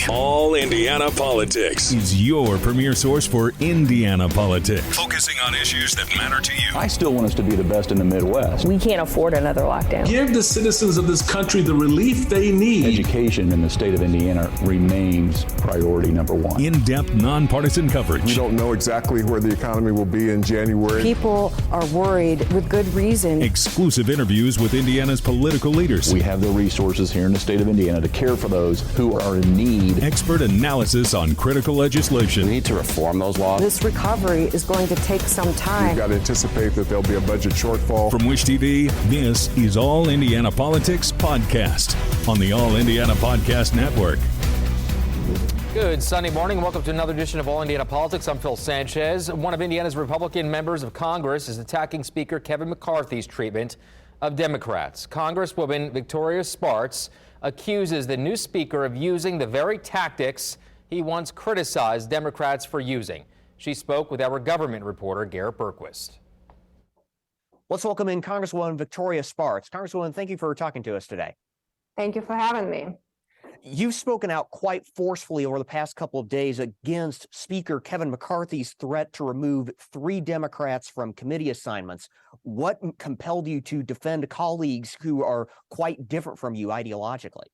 All Indiana Politics is your premier source for Indiana politics, focusing on issues that matter to you. I still want us to be the best in the Midwest. We can't afford another lockdown. Give the citizens of this country the relief they need. Education in the state of Indiana remains priority number one. In-depth, nonpartisan coverage. We don't know exactly where the economy will be in January. People are worried with good reason. Exclusive interviews with Indiana's political leaders. We have the resources here in the state of Indiana to care for those who are in need. Expert analysis on critical legislation. We need to reform those laws. This recovery is going to take some time. We've got to anticipate that there'll be a budget shortfall. From Wish TV, this is All Indiana Politics Podcast on the All Indiana Podcast Network. Good Sunday morning. Welcome to another edition of All Indiana Politics. I'm Phil Sanchez. One of Indiana's Republican members of Congress is attacking Speaker Kevin McCarthy's treatment of Democrats. Congresswoman Victoria Spartz accuses the new speaker of using the very tactics he once criticized Democrats for using. She spoke with our government reporter, Garrett Berquist. Let's welcome in Congresswoman Victoria Spartz. Congresswoman, thank you for talking to us today. Thank you for having me. You've spoken out quite forcefully over the past couple of days against Speaker Kevin McCarthy's threat to remove 3 Democrats from committee assignments. What compelled you to defend colleagues who are quite different from you ideologically?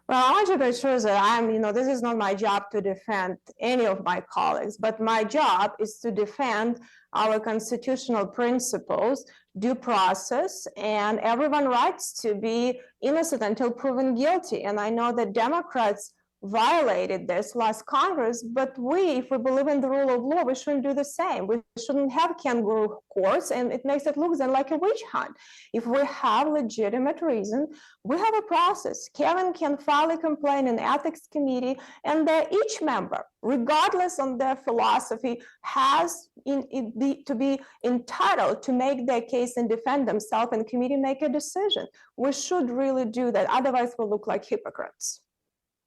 Well, I want to make sure that this is not my job to defend any of my colleagues, but my job is to defend our constitutional principles, due process, and everyone's rights to be innocent until proven guilty. And I know that Democrats violated this last Congress, but if we believe in the rule of law, we shouldn't do the same. We shouldn't have kangaroo courts, and it makes it look then like a witch hunt. If we have legitimate reason, we have a process. Kevin can file a complaint in the ethics committee, and each member, regardless on their philosophy, has to be entitled to make their case and defend themselves, and the committee make a decision. We should really do that. Otherwise, we'll look like hypocrites.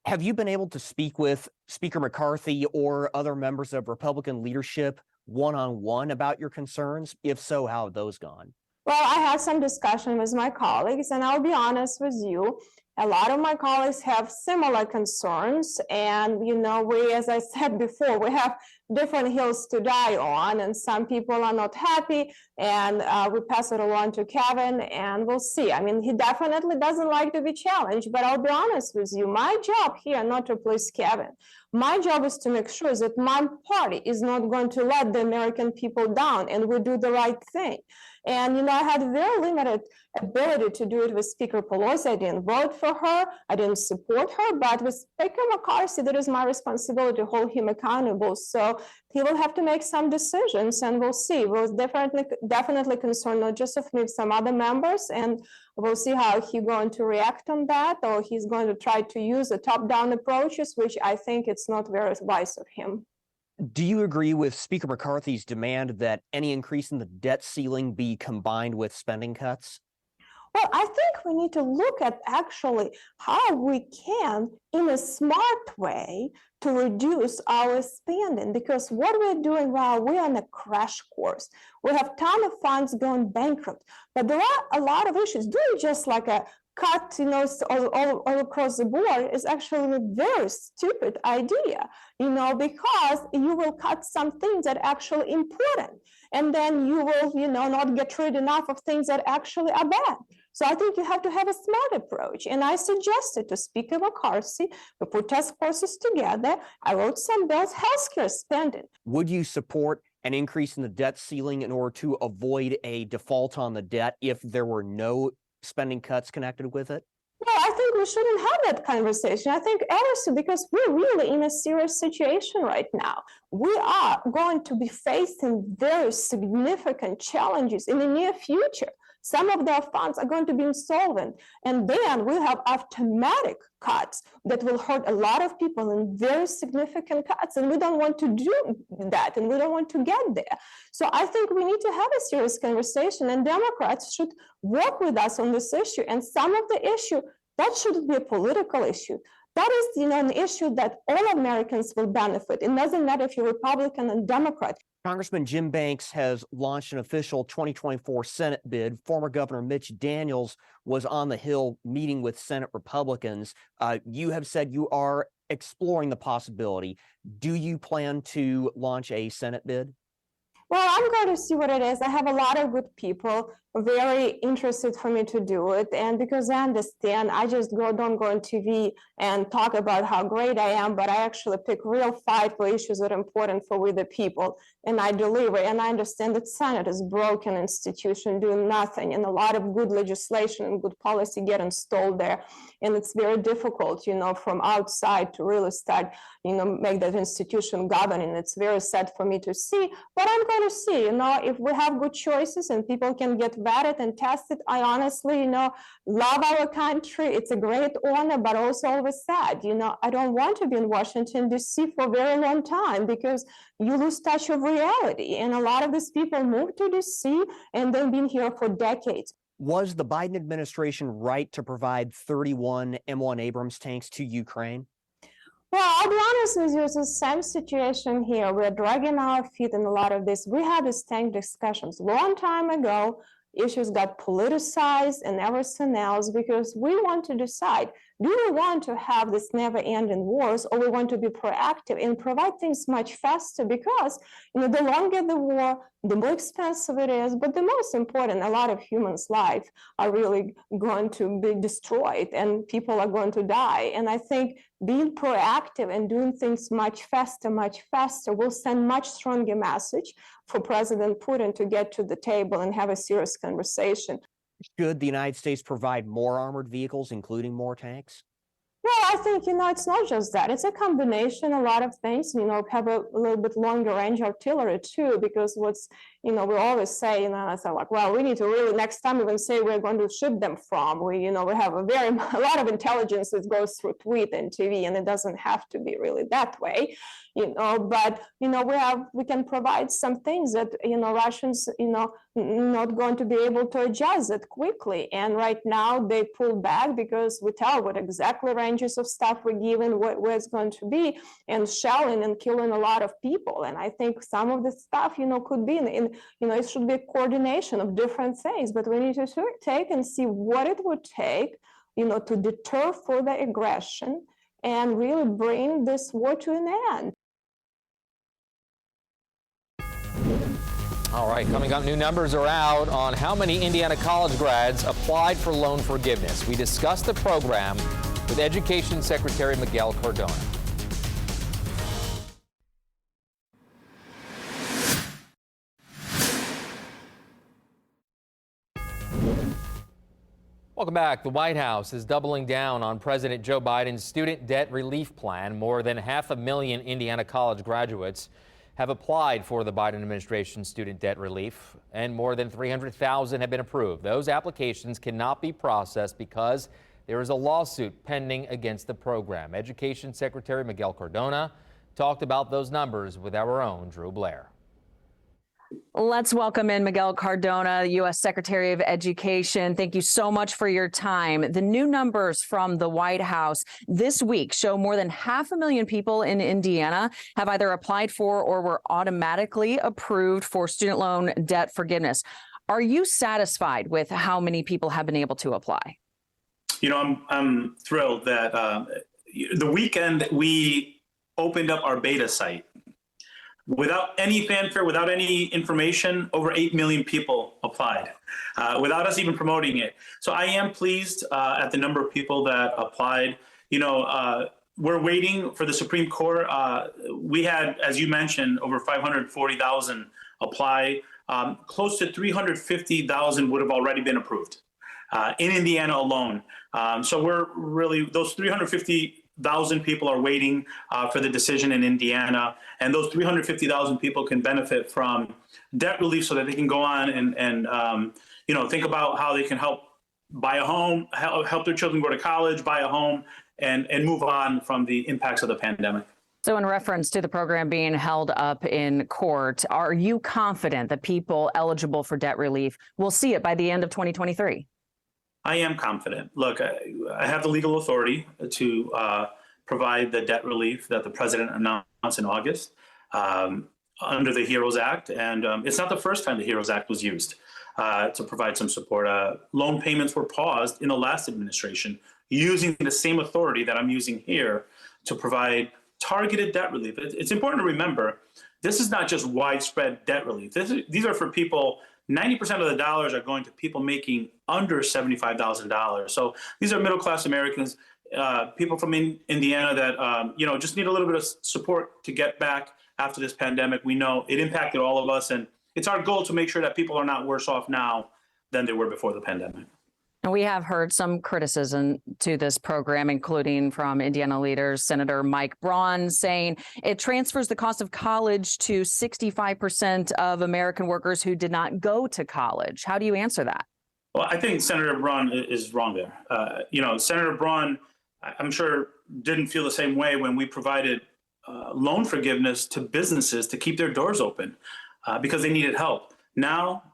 Have you been able to speak with Speaker McCarthy or other members of Republican leadership one-on-one about your concerns? If so, how have those gone? Well, I had some discussion with my colleagues, and I'll be honest with you, a lot of my colleagues have similar concerns, and we, as I said before, we have different hills to die on, and some people are not happy, and we pass it along to Kevin, and we'll see. I mean, he definitely doesn't like to be challenged, but I'll be honest with you, my job here not to please Kevin. My job is to make sure that my party is not going to let the American people down, and we do the right thing. And, I had very limited ability to do it with Speaker Pelosi. I didn't vote for her. I didn't support her. But with Speaker McCarthy, that is my responsibility to hold him accountable. So he will have to make some decisions, and we'll see. We're definitely concerned not just of me, some other members, and we'll see how he's going to react on that, or he's going to try to use a top-down approaches, which I think it's not very wise of him. Do you agree with Speaker McCarthy's demand that any increase in the debt ceiling be combined with spending cuts? Well, I think we need to look at actually how we can, in a smart way, to reduce our spending, because what we're doing while we're on a crash course, we have a ton of funds going bankrupt, but there are a lot of issues. Doing just like a cut, all across the board is actually a very stupid idea, because you will cut some things that are actually important, and then you will, not get rid enough of things that actually are bad. So I think you have to have a smart approach, and I suggested to Speaker McCarthy, we put task forces together. I wrote some bills, healthcare spending. Would you support an increase in the debt ceiling in order to avoid a default on the debt if there were no spending cuts connected with it? Well, I think we shouldn't have that conversation. I think because we're really in a serious situation right now. We are going to be facing very significant challenges in the near future. Some of their funds are going to be insolvent, and then we'll have automatic cuts that will hurt a lot of people in very significant cuts, and we don't want to do that, and we don't want to get there. So I think we need to have a serious conversation, and Democrats should work with us on this issue. And some of the issue, that shouldn't be a political issue. that is, an issue that all Americans will benefit. It doesn't matter if you're Republican and Democrat. Congressman Jim Banks has launched an official 2024 Senate bid. Former Governor Mitch Daniels was on the Hill meeting with Senate Republicans. You have said you are exploring the possibility. Do you plan to launch a Senate bid? Well, I'm going to see what it is. I have a lot of good people very interested for me to do it. And because I understand, I just don't go on TV and talk about how great I am, but I actually pick real fight for issues that are important for we the people, and I deliver. And I understand that Senate is a broken institution doing nothing, and a lot of good legislation and good policy get installed there. And it's very difficult, from outside to really start, make that institution governing. It's very sad for me to see, but I'm going to see, if we have good choices and people can get vetted and tested. I honestly, love our country. It's a great honor, but also always sad. I don't want to be in Washington, D.C. for a very long time because you lose touch of reality. And a lot of these people move to D.C. and they've been here for decades. Was the Biden administration right to provide 31 M1 Abrams tanks to Ukraine? Well, I'll be honest with you, it's the same situation here. We're dragging our feet in a lot of this. We had these tank discussions a long time ago. Issues got politicized and everything else because we want to decide, do we want to have this never-ending wars, or we want to be proactive and provide things much faster? Because the longer the war, the more expensive it is, but the most important, a lot of humans' lives are really going to be destroyed and people are going to die. And I think being proactive and doing things much faster will send much stronger message for President Putin to get to the table and have a serious conversation. Should the United States provide more armored vehicles, including more tanks? Well, I think, it's not just that. It's a combination, a lot of things, have a little bit longer range artillery too, because we always say, it's like, well, we need to really, next time even say we're going to ship them from. We have a lot of intelligence that goes through tweet and TV, and it doesn't have to be really that way, but, we can provide some things that, Russians, not going to be able to adjust it quickly. And right now they pull back because we tell what exactly ranges of stuff we're given, where it's going to be, and shelling and killing a lot of people. And I think some of the stuff, could be it should be a coordination of different things, but we need to take and see what it would take, to deter further aggression and really bring this war to an end. All right, coming up, new numbers are out on how many Indiana college grads applied for loan forgiveness. We discussed the program with Education Secretary Miguel Cardona. Welcome back. The White House is doubling down on President Joe Biden's student debt relief plan. More than 500,000 Indiana college graduates have applied for the Biden administration's student debt relief, and more than 300,000 have been approved. Those applications cannot be processed because there is a lawsuit pending against the program. Education Secretary Miguel Cardona talked about those numbers with our own Drew Blair. Let's welcome in Miguel Cardona, U.S. Secretary of Education. Thank you so much for your time. The new numbers from the White House this week show more than 500,000 people in Indiana have either applied for or were automatically approved for student loan debt forgiveness. Are you satisfied with how many people have been able to apply? I'm thrilled that the weekend we opened up our beta site. Without any fanfare, without any information, over 8 million people applied without us even promoting it. So I am pleased at the number of people that applied. We're waiting for the Supreme Court. We had, as you mentioned, over 540,000 apply. Close to 350,000 would have already been approved in Indiana alone. So we're really, those 350,000 people are waiting for the decision in Indiana, and those 350,000 people can benefit from debt relief so that they can go on and think about how they can help buy a home, help their children go to college, buy a home, and move on from the impacts of the pandemic. So in reference to the program being held up in court, are you confident that people eligible for debt relief will see it by the end of 2023? I am confident. Look, I have the legal authority to provide the debt relief that the president announced in August under the HEROES Act. And it's not the first time the HEROES Act was used to provide some support. Loan payments were paused in the last administration using the same authority that I'm using here to provide targeted debt relief. It's important to remember, this is not just widespread debt relief. These are for people, 90% of the dollars are going to people making under $75,000. So these are middle-class Americans, people from Indiana that just need a little bit of support to get back after this pandemic. We know it impacted all of us, and it's our goal to make sure that people are not worse off now than they were before the pandemic. And we have heard some criticism to this program, including from Indiana leaders, Senator Mike Braun, saying it transfers the cost of college to 65% of American workers who did not go to college. How do you answer that? Well, I think Senator Braun is wrong there. Senator Braun, I'm sure, didn't feel the same way when we provided loan forgiveness to businesses to keep their doors open because they needed help. Now,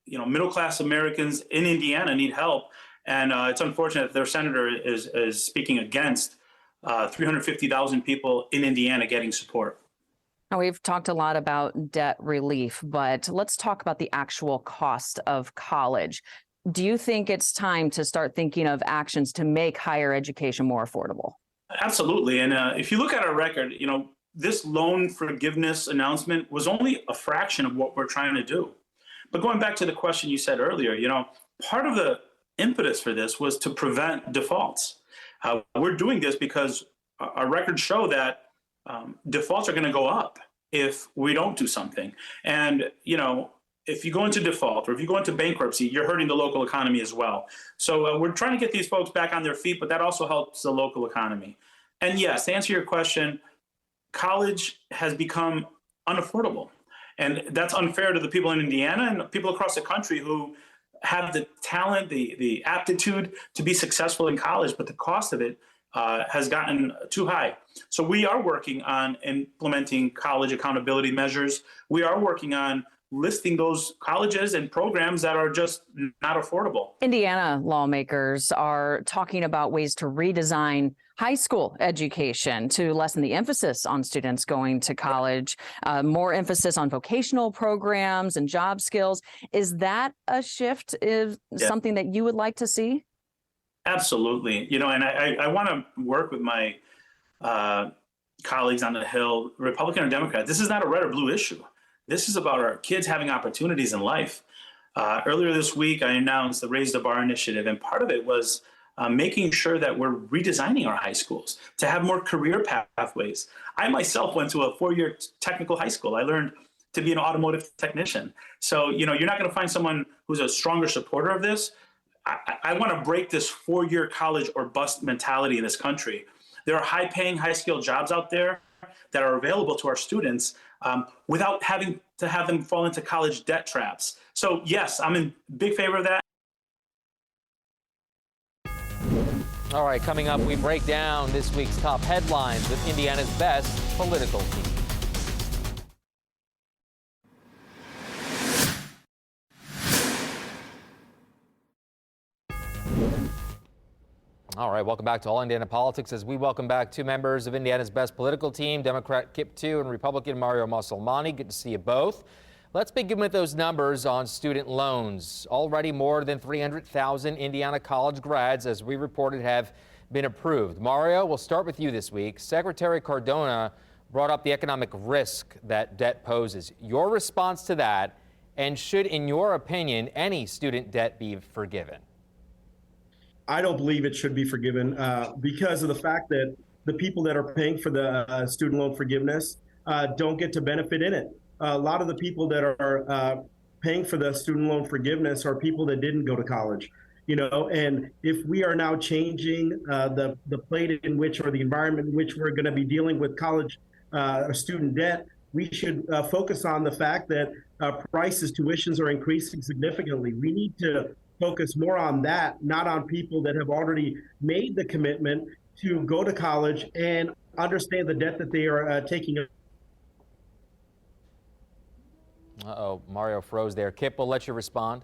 middle-class Americans in Indiana need help, and it's unfortunate that their senator is speaking against 350,000 people in Indiana getting support. Now, we've talked a lot about debt relief, but let's talk about the actual cost of college. Do you think it's time to start thinking of actions to make higher education more affordable? Absolutely, and if you look at our record, this loan forgiveness announcement was only a fraction of what we're trying to do. But going back to the question you said earlier, part of the impetus for this was to prevent defaults. We're doing this because our records show that defaults are going to go up if we don't do something. And, if you go into default or if you go into bankruptcy, you're hurting the local economy as well. So we're trying to get these folks back on their feet, but that also helps the local economy. And yes, to answer your question, college has become unaffordable. And that's unfair to the people in Indiana and people across the country who have the talent, the aptitude to be successful in college, but the cost of it has gotten too high. So we are working on implementing college accountability measures. We are working on listing those colleges and programs that are just not affordable. Indiana lawmakers are talking about ways to redesign high school education to lessen the emphasis on students going to college, more emphasis on vocational programs and job skills. Is that a shift, something that you would like to see? Absolutely. And I want to work with my colleagues on the Hill, Republican or Democrat. This is not a red or blue issue. This is about our kids having opportunities in life. Earlier this week, I announced the Raise the Bar initiative, and part of it was making sure that we're redesigning our high schools to have more career pathways. I myself went to a 4-year technical high school. I learned to be an automotive technician. So, you're not going to find someone who's a stronger supporter of this. I want to break this 4-year college or bust mentality in this country. There are high-paying, high-skilled jobs out there that are available to our students without having to have them fall into college debt traps. So yes, I'm in big favor of that. All right, coming up, we break down this week's top headlines with Indiana's best political team. All right, welcome back to All Indiana Politics as we welcome back two members of Indiana's best political team, Democrat Kip Tu and Republican Mario Mussolmani. Good to see you both. Let's begin with those numbers on student loans. Already more than 300,000 Indiana college grads, as we reported, have been approved. Mario, we'll start with you this week. Secretary Cardona brought up the economic risk that debt poses. Your response to that, and should, in your opinion, any student debt be forgiven? I don't believe it should be forgiven because of the fact that the people that are paying for the student loan forgiveness don't get to benefit in it. A lot of the people that are paying for the student loan forgiveness are people that didn't go to college, and if we are now changing the plate in which, or the environment in which we're going to be dealing with college student debt, we should focus on the fact that prices, tuitions are increasing significantly. We need to focus more on that, not on people that have already made the commitment to go to college and understand the debt that they are taking. Uh-oh, Mario froze there. Kip, we'll let you respond.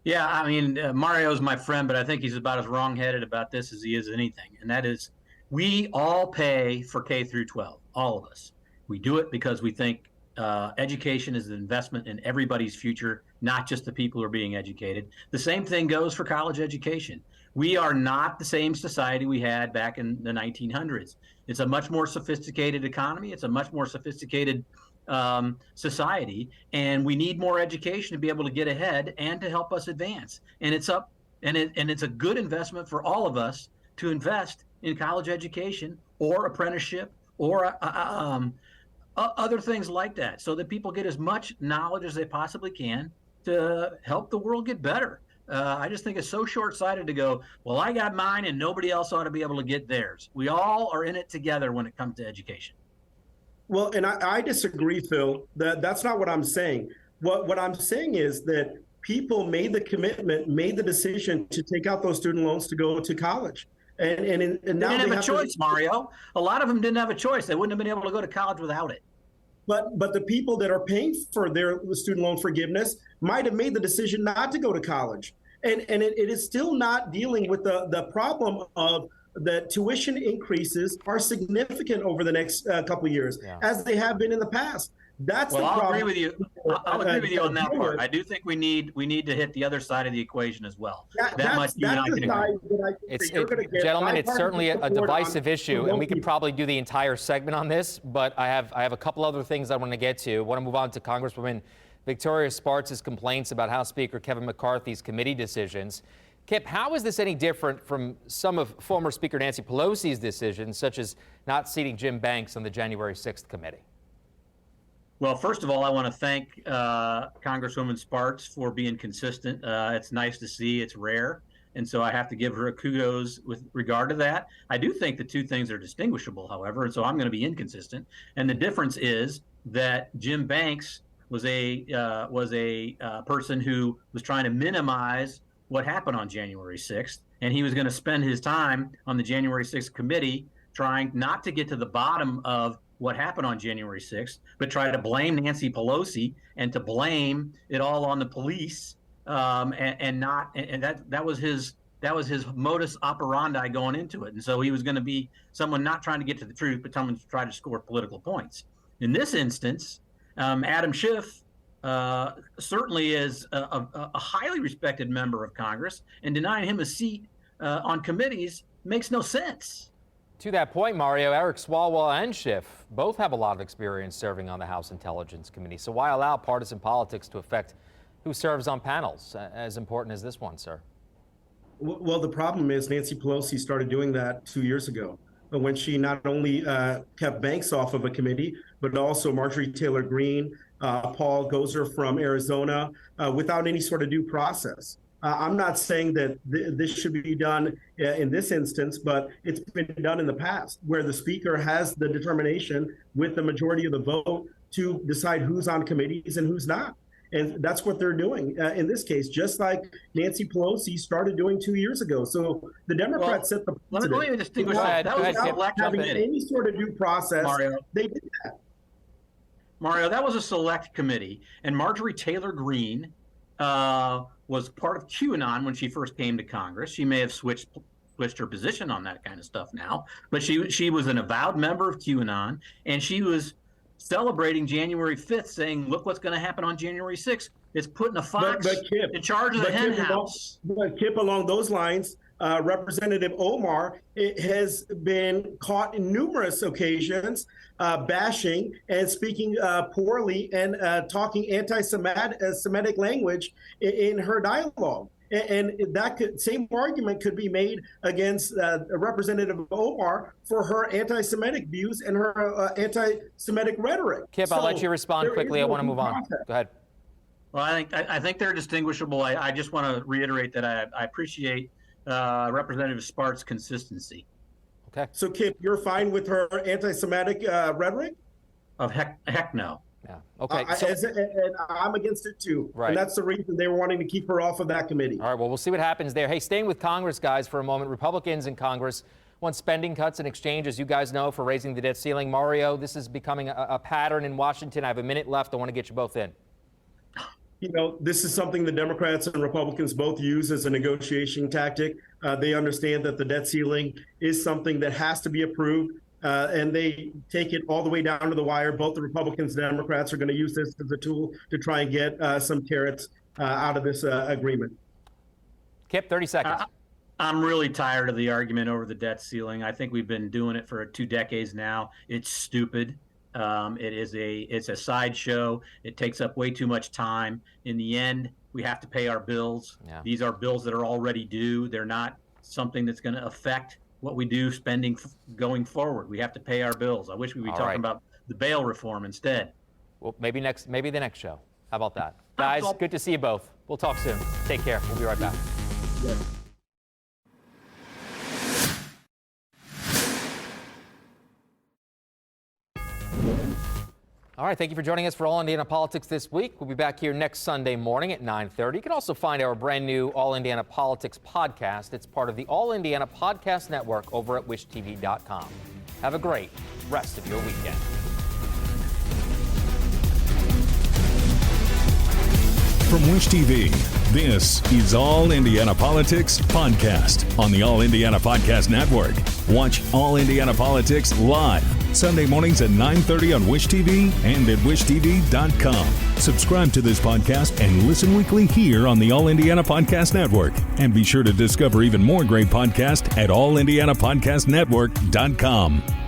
Yeah, I mean, Mario's my friend, but I think he's about as wrong-headed about this as he is anything. And that is, We all pay for K through 12, all of us. We do it because we think education is an investment in everybody's future, not just the people who are being educated. The same thing goes for college education. We are not the same society we had back in the 1900s. It's a much more sophisticated economy. It's a much more sophisticated society, and we need more education to be able to get ahead and to help us advance. And it's a good investment for all of us to invest in college education or apprenticeship or other things like that, so that people get as much knowledge as they possibly can to help the world get better. I just think it's so short-sighted to go, well, I got mine and nobody else ought to be able to get theirs. We all are in it together when it comes to education. Well, and I disagree, Phil. That's not what I'm saying. What I'm saying is that people made the commitment, made the decision to take out those student loans to go to college. And now they didn't have a choice, Mario. A lot of them didn't have a choice. They wouldn't have been able to go to college without it. But the people that are paying for their student loan forgiveness might have made the decision not to go to college. And it is still not dealing with the problem of the tuition increases are significant over the next couple of years, as they have been in the past. That's the problem. I'll agree with you. I'll agree with you on that part. I do think we need to hit the other side of the equation as well. That much you and I can agree. Gentlemen, it's certainly a divisive issue, and we could probably do the entire segment on this. But I have a couple other things I want to get to. I want to move on to Congresswoman Victoria Spartz's complaints about House Speaker Kevin McCarthy's committee decisions. Kip, how is this any different from some of former Speaker Nancy Pelosi's decisions, such as not seating Jim Banks on the January 6th committee? Well, first of all, I want to thank Congresswoman Spartz for being consistent. It's nice to see. It's rare. And so I have to give her a kudos with regard to that. I do think the two things are distinguishable, however, and so I'm going to be inconsistent. And the difference is that Jim Banks was a person who was trying to minimize what happened on January 6th, and he was going to spend his time on the January 6th committee trying not to get to the bottom of what happened on January 6th, but try to blame Nancy Pelosi and to blame it all on the police, and that was his modus operandi going into it. And so he was going to be someone not trying to get to the truth, but someone to try to score political points. In this instance, Adam Schiff certainly is a highly respected member of Congress, and denying him a seat on committees makes no sense. To that point, Mario, Eric Swalwell and Schiff both have a lot of experience serving on the House Intelligence Committee. So why allow partisan politics to affect who serves on panels as important as this one, sir? Well, the problem is Nancy Pelosi started doing that 2 years ago, when she not only kept Banks off of a committee, but also Marjorie Taylor Greene, Paul Gosar from Arizona, without any sort of due process. I'm not saying that this should be done in this instance, but it's been done in the past, where the speaker has the determination with the majority of the vote to decide who's on committees and who's not. And that's what they're doing in this case, just like Nancy Pelosi started doing 2 years ago. So the Democrats set the precedent. Let me distinguish that. That was select having committee. Any sort of due process, Mario. They did that. Mario, that was a select committee, and Marjorie Taylor Greene was part of QAnon when she first came to Congress. She may have switched her position on that kind of stuff now, but she was an avowed member of QAnon, and she was celebrating January 5th, saying, look what's going to happen on January 6th. It's putting a fox in charge of the hen house. But Kip, along those lines, Representative Omar has been caught in numerous occasions bashing and speaking poorly and talking anti-Semitic language in her dialogue. And that same argument could be made against Representative Omar for her anti-Semitic views and her anti-Semitic rhetoric. Kip, I'll let you respond quickly. I want to move on. Go ahead. Well, I think they're distinguishable. I just want to reiterate that I appreciate Representative Spartz's consistency. Okay. So, Kip, you're fine with her anti-Semitic rhetoric? Heck no. Yeah. Okay. And I'm against it too. Right. And that's the reason they were wanting to keep her off of that committee. All right. Well, we'll see what happens there. Hey, staying with Congress, guys, for a moment. Republicans in Congress want spending cuts in exchange, as you guys know, for raising the debt ceiling. Mario, this is becoming a pattern in Washington. I have a minute left. I want to get you both in. This is something the Democrats and Republicans both use as a negotiation tactic. They understand that the debt ceiling is something that has to be approved, and they take it all the way down to the wire. Both the Republicans and Democrats are going to use this as a tool to try and get some carrots out of this agreement. Kip, 30 seconds. I'm really tired of the argument over the debt ceiling. I think we've been doing it for 2 decades now. It's stupid. It's a sideshow. It takes up way too much time. In the end, we have to pay our bills. Yeah. These are bills that are already due. They're not something that's going to affect what we do spending going forward. We have to pay our bills. I wish we'd be talking about the bail reform instead. Well, maybe the next show. How about that? Guys, good to see you both. We'll talk soon. Take care. We'll be right back. Yeah. All right, thank you for joining us for All Indiana Politics this week. We'll be back here next Sunday morning at 9:30. You can also find our brand new All Indiana Politics podcast. It's part of the All Indiana Podcast Network over at wishtv.com. Have a great rest of your weekend. From Wish TV, this is All Indiana Politics Podcast on the All Indiana Podcast Network. Watch All Indiana Politics live Sunday mornings at 9:30 on Wish TV and at wishtv.com. Subscribe to this podcast and listen weekly here on the All Indiana Podcast Network. And be sure to discover even more great podcasts at allindianapodcastnetwork.com.